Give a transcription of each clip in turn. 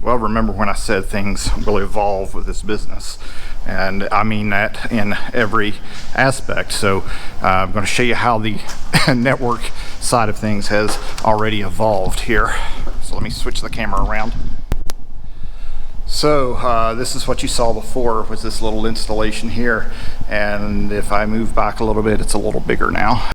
Well, remember when I said things will evolve with this business, and I mean that in every aspect. So I'm going to show you how the network side of things has already evolved here. So let me switch the camera around. So this is what you saw before, was this little installation here, and if I move back a little bit, it's a little bigger now.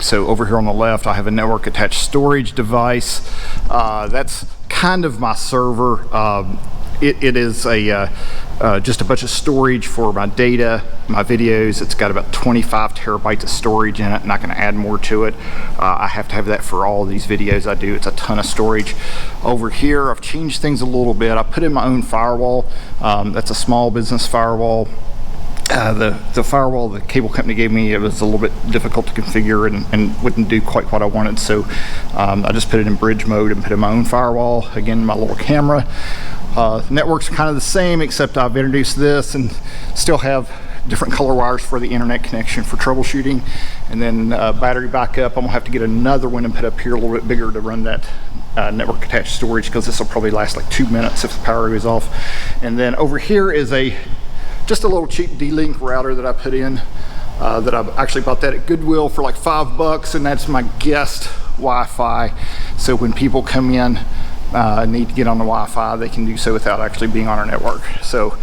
So over here on the left, I have a network attached storage device. That's kind of my server. It is just a bunch of storage for my data, my videos. It's got about 25 terabytes of storage in it. I'm not going to add more to it. I have to have that for all of these videos I do. It's a ton of storage. Over here, I've changed things a little bit. I put in my own firewall. That's a small business firewall. The firewall the cable company gave me, it was a little bit difficult to configure and wouldn't do quite what I wanted, so I just put it in bridge mode and put in my own firewall. Again, my little camera. Networks are kind of the same, except I've introduced this and still have different color wires for the internet connection for troubleshooting. And then battery backup, I'm gonna have to get another one and put up here a little bit bigger to run that network attached storage, because this will probably last like 2 minutes if the power goes off. And then over here is just a little cheap D-Link router that I put in, that I've actually bought that at Goodwill for like $5, and that's my guest Wi-Fi. So when people come in, need to get on the Wi-Fi, they can do so without actually being on our network. So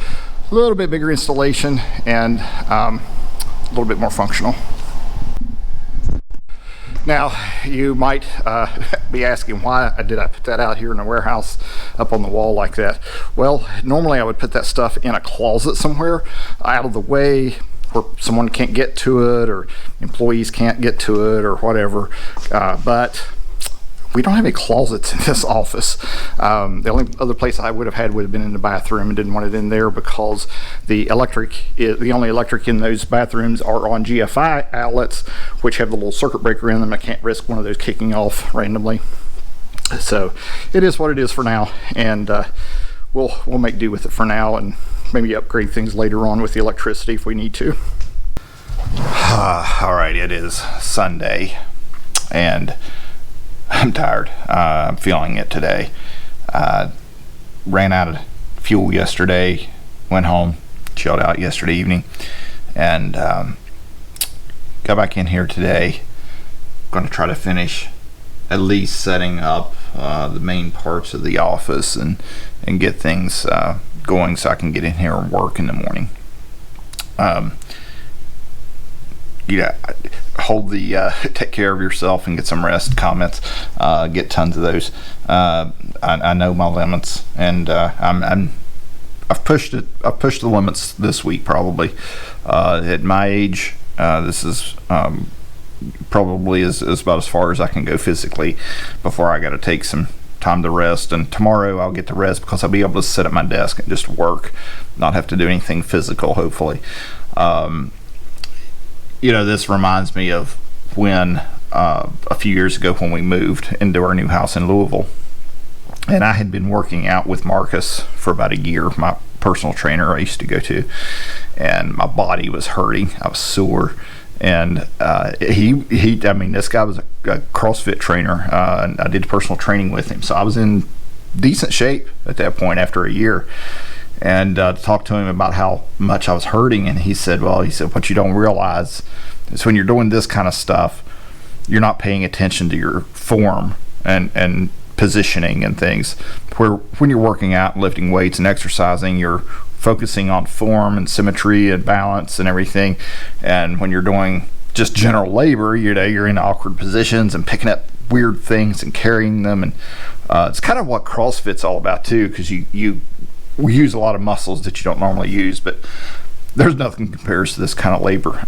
a little bit bigger installation and a little bit more functional. Now, you might be asking, why did I put that out here in the warehouse up on the wall like that? Well, normally I would put that stuff in a closet somewhere out of the way where someone can't get to it or employees can't get to it or whatever, but we don't have any closets in this office. The only other place I would have had would have been in the bathroom, and didn't want it in there because the only electric in those bathrooms are on GFI outlets, which have the little circuit breaker in them. I can't risk one of those kicking off randomly. So it is what it is for now, and we'll make do with it for now, and maybe upgrade things later on with the electricity if we need to. All right, it is Sunday, and I'm tired. I'm feeling it today. Ran out of fuel yesterday, went home, chilled out yesterday evening, and got back in here today. Going to try to finish at least setting up the main parts of the office and get things going so I can get in here and work in the morning. Hold the take care of yourself and get some rest comments. Get tons of those. I know my limits, and I've pushed the limits this week probably. At my age, this is probably is about as far as I can go physically before I got to take some time to rest. And tomorrow I'll get to rest because I'll be able to sit at my desk and just work, not have to do anything physical, hopefully. This reminds me of when a few years ago when we moved into our new house in Louisville, and I had been working out with Marcus for about a year, my personal trainer I used to go to, and my body was hurting. I was sore, and this guy was a CrossFit trainer, and I did personal training with him, so I was in decent shape at that point after a year. And talked to him about how much I was hurting, and he said what you don't realize is when you're doing this kind of stuff, you're not paying attention to your form and positioning and things. Where when you're working out and lifting weights and exercising, you're focusing on form and symmetry and balance and everything. And when you're doing just general labor, you're in awkward positions and picking up weird things and carrying them, and it's kind of what CrossFit's all about too, because we use a lot of muscles that you don't normally use, but there's nothing compares to this kind of labor.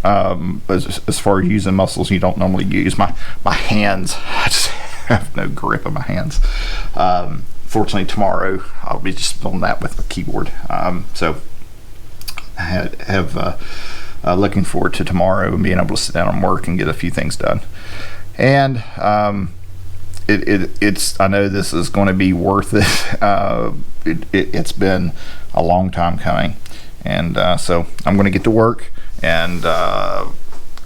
As far as using muscles you don't normally use, my hands, I just have no grip on my hands. Fortunately, tomorrow I'll be just on that with the keyboard. So I have looking forward to tomorrow and being able to sit down and work and get a few things done. And it's I know this is going to be worth it. It's been a long time coming, and so I'm going to get to work, and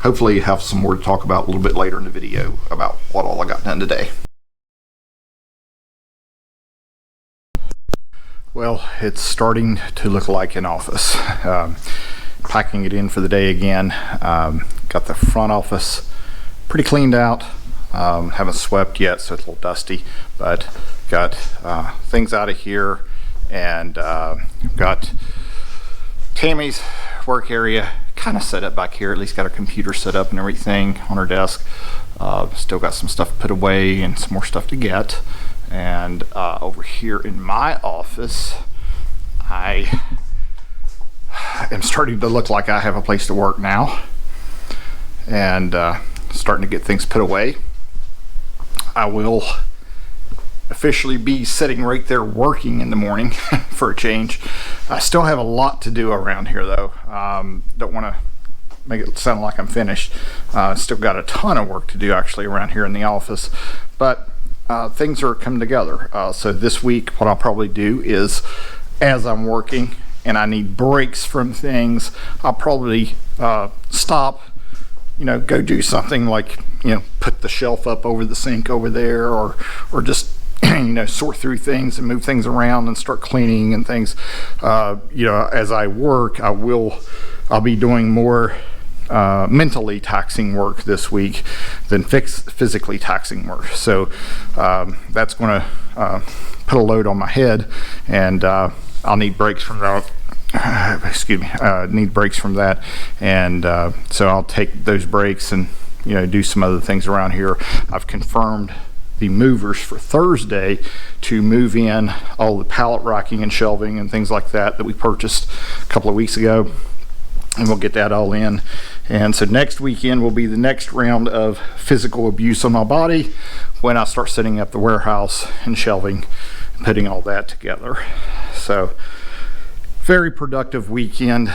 hopefully have some more to talk about a little bit later in the video about what all I got done today. Well, it's starting to look like an office. Packing it in for the day again. Got the front office pretty cleaned out. Haven't swept yet, so it's a little dusty, but got things out of here, and got Tammy's work area kind of set up back here. At least got her computer set up and everything on her desk. Still got some stuff put away and some more stuff to get. And over here in my office, I am starting to look like I have a place to work now, and starting to get things put away. I will officially be sitting right there working in the morning for a change. I still have a lot to do around here though. Don't want to make it sound like I'm finished. Still got a ton of work to do actually around here in the office, but things are coming together. So this week what I'll probably do is, as I'm working and I need breaks from things, I'll probably stop, go do something like, put the shelf up over the sink over there, or just sort through things and move things around and start cleaning and things. As I work, I'll be doing more mentally taxing work this week than physically taxing work. So that's going to put a load on my head, and I'll need breaks from that. Need breaks from that, and so I'll take those breaks and do some other things around here. I've confirmed the movers for Thursday to move in all the pallet racking and shelving and things like that we purchased a couple of weeks ago, and we'll get that all in. And so next weekend will be the next round of physical abuse on my body when I start setting up the warehouse and shelving and putting all that together. So very productive weekend,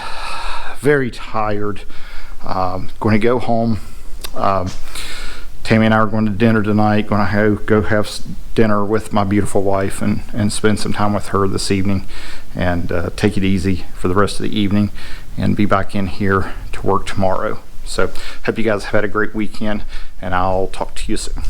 very tired. Going to go home. Tammy and I are going to dinner tonight. Going to go have dinner with my beautiful wife and spend some time with her this evening, and take it easy for the rest of the evening, and be back in here to work tomorrow. So hope you guys have had a great weekend, and I'll talk to you soon.